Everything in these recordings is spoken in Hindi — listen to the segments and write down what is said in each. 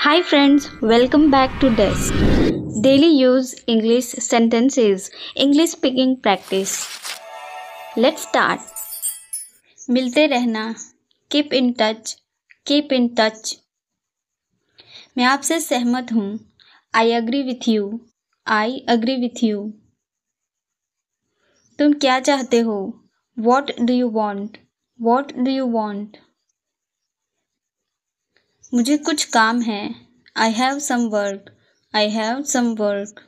Hi friends, welcome back to Desk. Daily use English sentences, English speaking practice. Let's start. मिलते रहना, keep in touch, keep in touch. मैं आपसे सहमत हूँ, I agree with you, I agree with you. तुम क्या चाहते हो? What do you want? What do you want? मुझे कुछ काम है, I have some work, I have some work.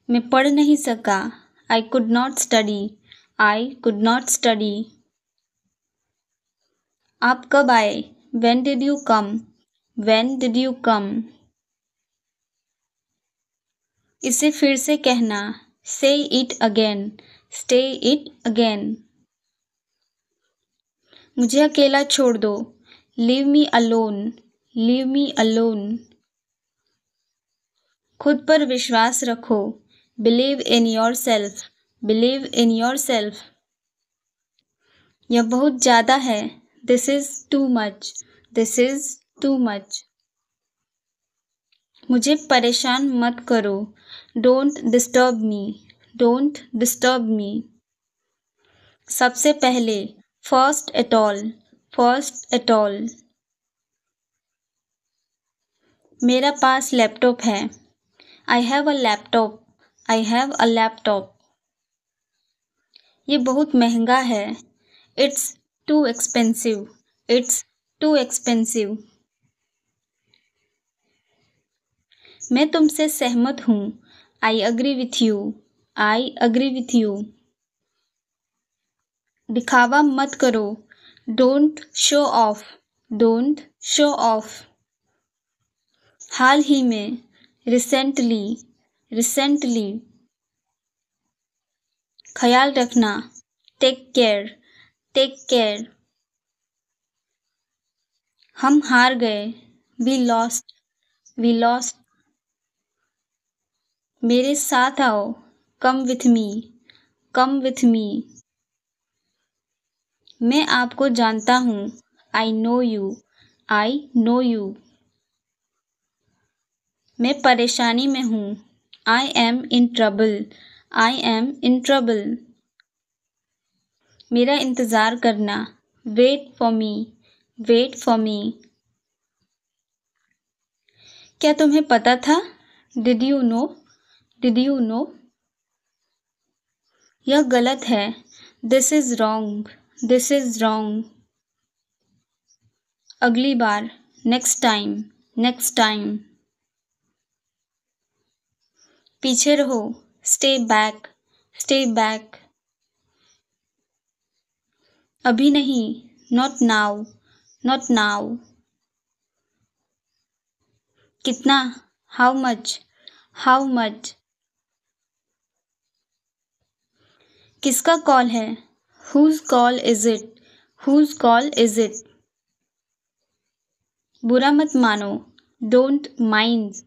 मैं पढ़ नहीं सका, I could not study, I could not study. आप कब आए? When did you come? When did you come? इसे फिर से कहना, Say it again, say it again. मुझे अकेला छोड़ दो, Leave me alone, leave me alone. खुद पर विश्वास रखो, Believe in yourself, believe in yourself. यह बहुत ज़्यादा है, This is too much, this is too much. मुझे परेशान मत करो, Don't disturb me, don't disturb me. सबसे पहले, First at all, first at all. मेरा पास लैपटॉप है, I have a laptop, I have a laptop. ये बहुत महंगा है, It's too expensive, it's too expensive. मैं तुमसे सहमत हूँ, I agree with you, I agree with you. दिखावा मत करो, Don't show off, don't show off. हाल ही में, Recently, recently. ख्याल रखना, Take care, take care. हम हार गए, We lost, we lost. मेरे साथ आओ, Come with me, come with me. मैं आपको जानता हूँ, I know you, I know you. मैं परेशानी में हूँ, I am in trouble, I am in trouble. मेरा इंतज़ार करना, Wait for me, wait for me. क्या तुम्हें पता था? Did you know, did you know? यह गलत है, This is wrong, this is wrong. अगली बार, Next time, next time. पीछे रहो, Stay back, stay back. अभी नहीं, Not now, not now. कितना? How much, how much. किसका कॉल है? Whose call is it, whose call is it. बुरा मत मानो, Don't mind,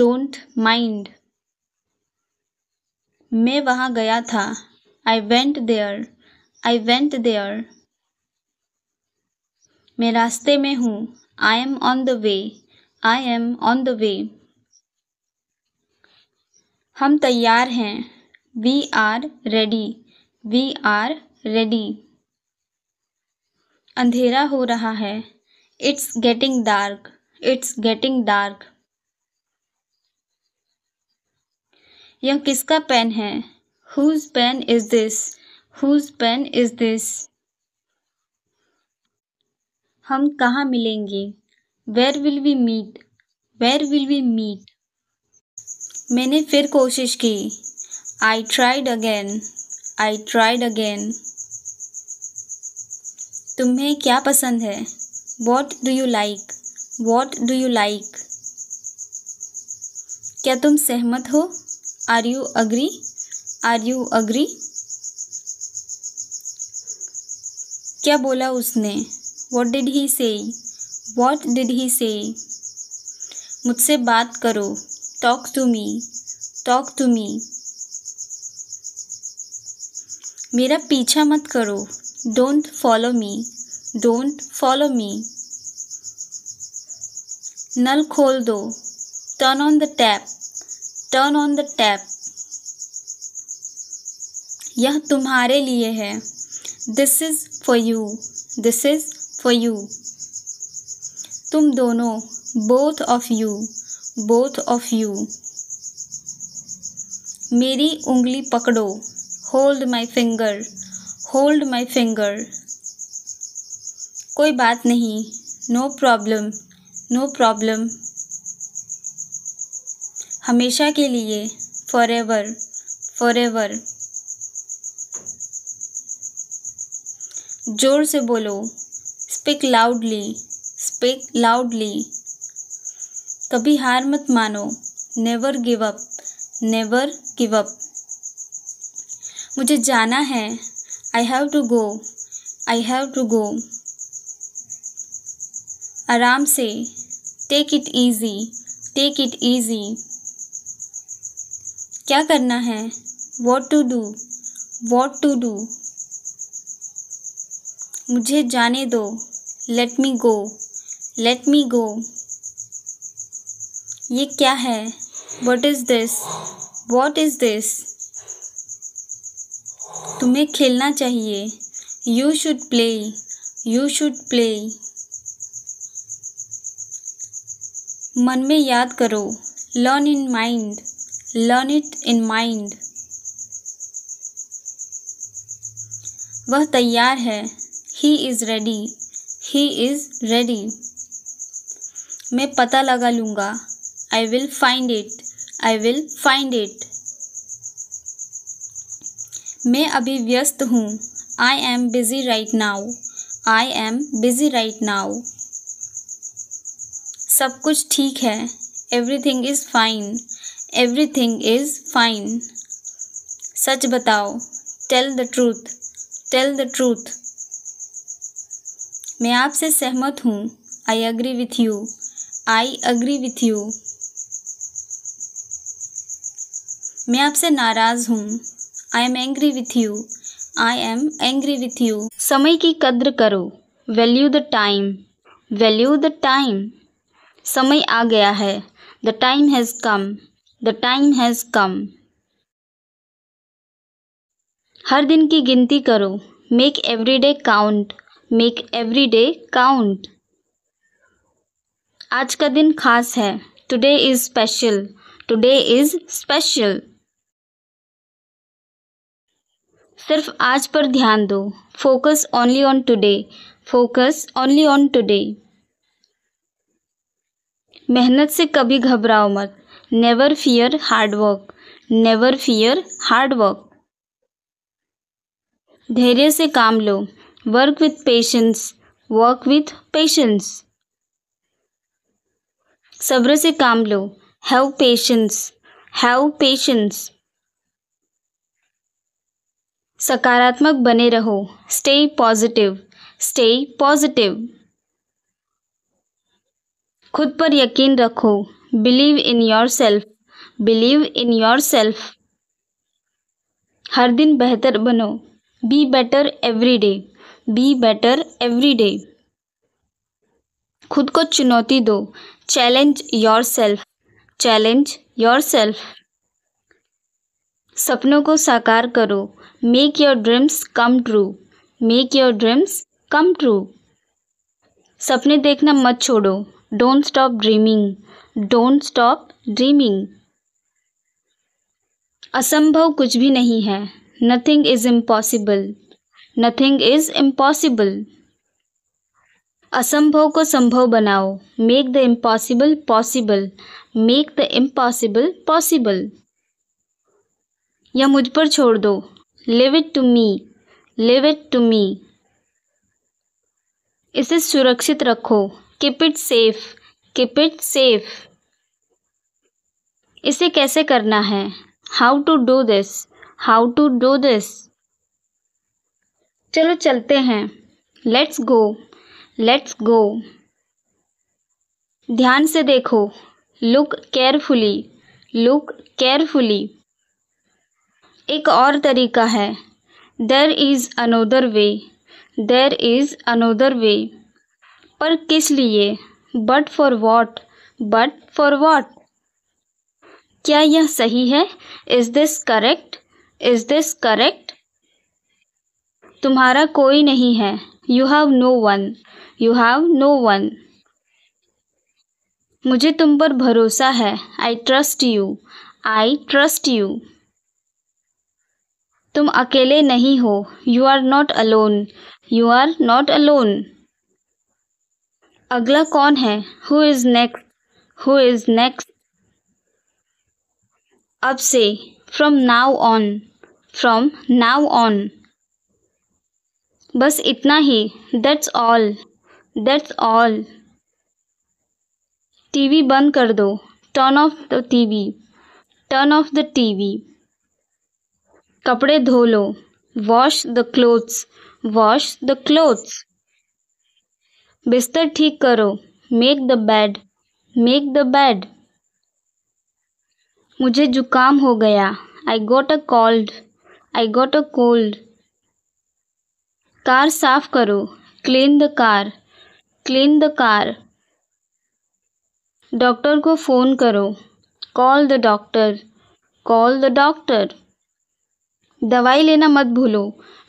don't mind. मैं वहाँ गया था, I went there, I went there. मैं रास्ते में हूँ, I am on the way, I am on the way. हम तैयार हैं, We are ready, we are ready. अंधेरा हो रहा है, It's getting dark, it's getting dark. यह किसका पेन है? Whose pen is this, whose pen is this. हम कहाँ मिलेंगे? Where will we meet, where will we meet. मैंने फिर कोशिश की, I tried again, I tried again. तुम्हें क्या पसंद है? What do you like, what do you like. क्या तुम सहमत हो? Are you agree, are you agree. क्या बोला उसने? What did he say, what did he say. मुझसे बात करो, Talk to me, talk to me. मेरा पीछा मत करो, Don't follow me, don't follow me. नल खोल दो, turn on the tap, turn on the tap. यह तुम्हारे लिए है, this is for you, this is for you. तुम दोनों, both of you, both of you. मेरी उंगली पकड़ो, hold my finger, hold my finger. कोई बात नहीं, नो प्रॉब्लम, नो प्रॉब्लम। हमेशा के लिए, फॉरएवर, फॉरएवर। जोर से बोलो, स्पीक लाउडली, स्पीक लाउडली। कभी हार मत मानो, never give up, never give up. मुझे जाना है, I have to go, I have to go. आराम से, take it easy, take it easy. क्या करना है, what to do, what to do. मुझे जाने दो, लेट मी गो, लेट मी गो। ये क्या है, what is this, what is this. तुम्हें खेलना चाहिए, you should play, you should play. मन में याद करो, learn in mind, learn it in mind. वह तैयार है, he is ready, he is ready. मैं पता लगा लूँगा, I will find it, I will find it. मैं अभी व्यस्त हूँ, I am busy right now, I am busy right now. सब कुछ ठीक है, everything is fine, everything is fine. सच बताओ, tell the truth, tell the truth. मैं आपसे सहमत हूँ, I agree with you, I agree with you. मैं आपसे नाराज़ हूँ, I am angry with you, I am angry with you. समय की कद्र करो, value the time, value the time. समय आ गया है, the time has come, the time has come. हर दिन की गिनती करो, make every day count, make every day count. आज का दिन खास है, today is special, today is special. सिर्फ आज पर ध्यान दो, focus only on today, focus only on today. मेहनत से कभी घबराओ मत, never fear hard work, never fear hard work. धैर्य से काम लो, work with patience, work with patience. सब्र से काम लो, हैव पेशेंस, हैव पेशेंस। सकारात्मक बने रहो, स्टे पॉजिटिव, स्टे पॉजिटिव। खुद पर यकीन रखो, believe in yourself, believe in yourself. हर दिन बेहतर बनो, be better every day, be better every day. खुद को चुनौती दो, challenge yourself, challenge yourself. सपनों को साकार करो, make your dreams come true, make your dreams come true. सपने देखना मत छोड़ो, don't stop dreaming, don't stop dreaming. असंभव कुछ भी नहीं है, nothing is impossible, nothing is impossible. असंभव को संभव बनाओ, make the impossible possible, make the impossible possible. यह मुझ पर छोड़ दो, leave it to me, leave it to me. इसे सुरक्षित रखो, keep it safe, keep it safe. इसे कैसे करना है, how to do this, how to do this. चलो चलते हैं, लेट्स गो, लेट्स गो। ध्यान से देखो, लुक केयरफुली, लुक केयरफुली। एक और तरीका है, there is another way, there is another way. पर किस लिए, but for what, but for what? क्या यह सही है? Is this correct? Is this correct? तुम्हारा कोई नहीं है। You have no one. You have no one. मुझे तुम पर भरोसा है। I trust you. I trust you. तुम अकेले नहीं हो। You are not alone. You are not alone. अगला कौन है? Who is next? Who is next? अब से। From now on. From now on. बस इतना ही। That's all. That's all. TV बंद कर दो। Turn off the TV. Turn off the TV. कपड़े धो लो। Wash the clothes. Wash the clothes. बिस्तर ठीक करो। Make the bed. Make the bed. मुझे जुकाम हो गया। I got a cold. I got a cold. Car साफ करो। Clean the car. Clean the car. Doctor को फ़ोन करो। Call the doctor. Call the doctor. दवाई लेना मत भूलो।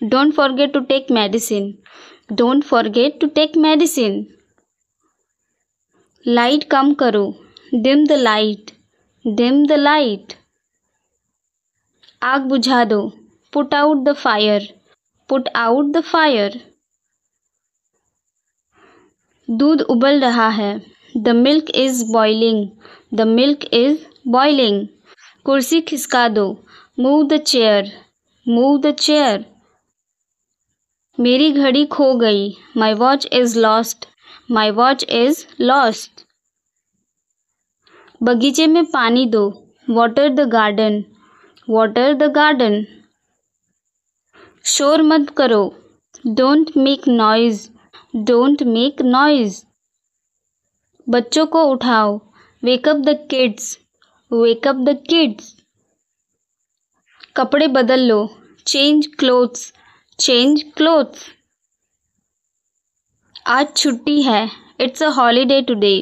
Don't forget to take medicine. Don't forget to take medicine. Light कम करो। Dim the light. Dim the light. आग बुझा दो। Put out the fire. Put out the fire. दूध उबल रहा है। The milk is boiling. The milk is boiling. कुर्सी खिसका दो। Move the chair. Move the chair. मेरी घड़ी खो गई। माई watch is lost. My watch is lost. बगीचे में पानी दो। Water the garden. Water the garden. शोर मत करो। Don't make noise. Don't make noise. बच्चों को उठाओ। Wake up the kids. Wake up the kids. कपड़े बदल लो। Change clothes. Change clothes. आज छुट्टी है। It's a holiday today.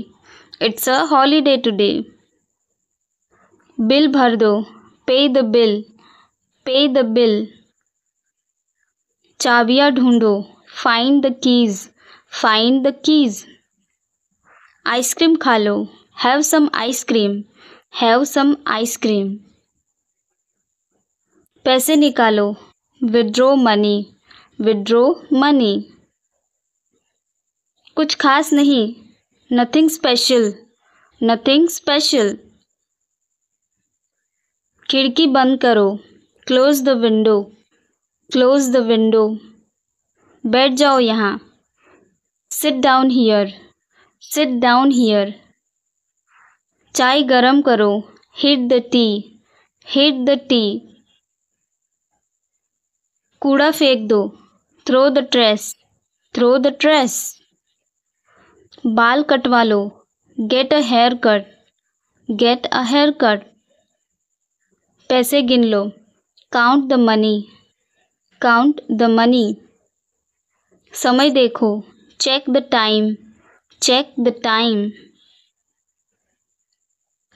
It's a holiday today. Bill भर दो। Pay the bill. Pay the bill. चाबियां ढूंढो। Find the keys. Find the keys. Ice cream खा लो। Have some ice cream. Have some ice cream. पैसे निकालो। Withdraw money. Withdraw money. कुछ खास नहीं। Nothing special. Nothing special. खिड़की बंद करो। Close the window. Close the window. बैठ जाओ यहाँ। Sit down here. Sit down here. चाय गरम करो। Heat the tea. Heat the tea. कूड़ा फेंक दो। Throw the trash. Throw the trash. बाल कटवा लो। Get a haircut. Get a haircut. पैसे गिन लो। Count the money. Count the money. समय देखो। Check the time. Check the time.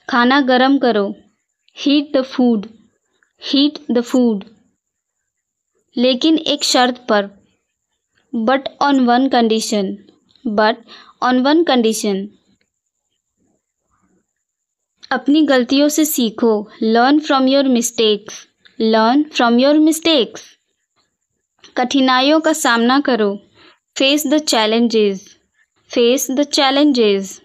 खाना गरम करो। Heat the food. Heat the food. लेकिन एक शर्त पर। But on one condition. But on one condition. अपनी गलतियों से सीखो। Learn from your mistakes. Learn from your mistakes. कठिनाइयों का सामना करो। Face the challenges. Face the challenges.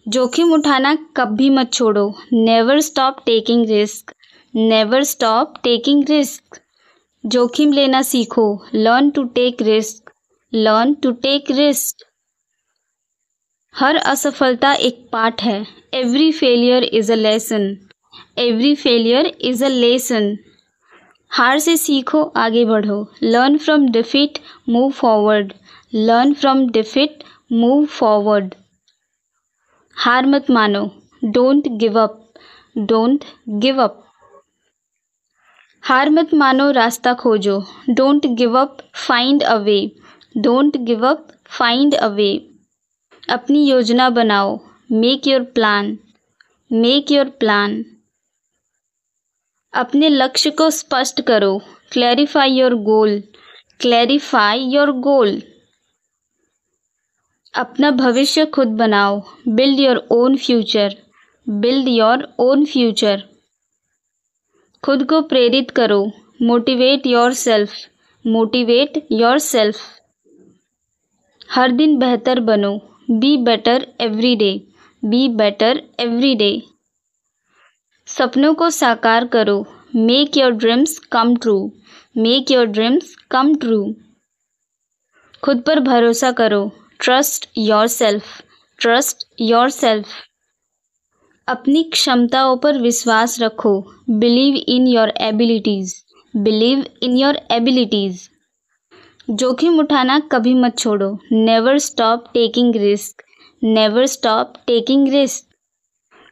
जोखिम उठाना कभी मत छोड़ो। Never stop taking risk. Never stop taking risk. जोखिम लेना सीखो। Learn to take risk. Learn to take risk. हर असफलता एक पाठ है। Every failure is a lesson. Every failure is a lesson. हार से सीखो, आगे बढ़ो। Learn from defeat, move forward. Learn from defeat, move forward. हार मत मानो। Don't give up. Don't give up. हार मत मानो, रास्ता खोजो। Don't give up, find a way. Don't give up, find a way. अपनी योजना बनाओ। Make your plan, make your plan. अपने लक्ष्य को स्पष्ट करो, clarify your goal, clarify your goal. अपना भविष्य खुद बनाओ, build your own future, build your own future. खुद को प्रेरित करो, motivate yourself, motivate yourself. हर दिन बेहतर बनो, be better every day, be better every day. सपनों को साकार करो, make your dreams come true, make your dreams come true. खुद पर भरोसा करो, trust your self, trust your self. अपनी क्षमताओं पर विश्वास रखो, believe in your abilities, believe in your abilities. जोखिम उठाना कभी मत छोड़ो, never stop taking risk, never stop taking risk.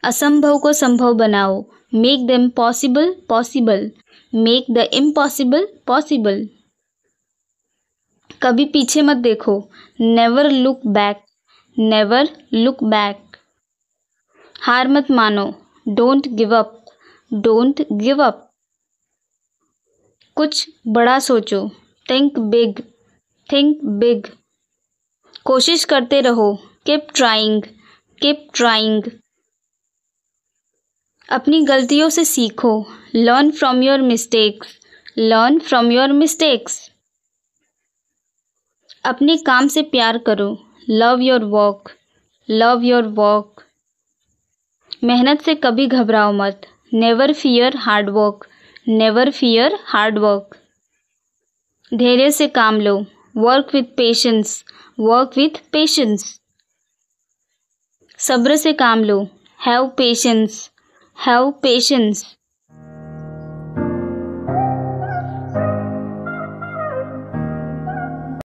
असंभव को संभव बनाओ, make the impossible possible, make the impossible possible. कभी पीछे मत देखो, never look back, never look back. हार मत मानो, don't give up, don't give up. कुछ बड़ा सोचो, थिंक बिग, थिंक बिग। कोशिश करते रहो, कीप ट्राइंग, कीप ट्राइंग। अपनी गलतियों से सीखो, learn from your mistakes, learn from your mistakes. अपने काम से प्यार करो, love your work, love your work. मेहनत से कभी घबराओ मत, never fear hard work, never fear hard work. धैर्य से काम लो, work with patience, work with patience. सब्र से काम लो, हैव पेशेंस, हैव पेशेंस।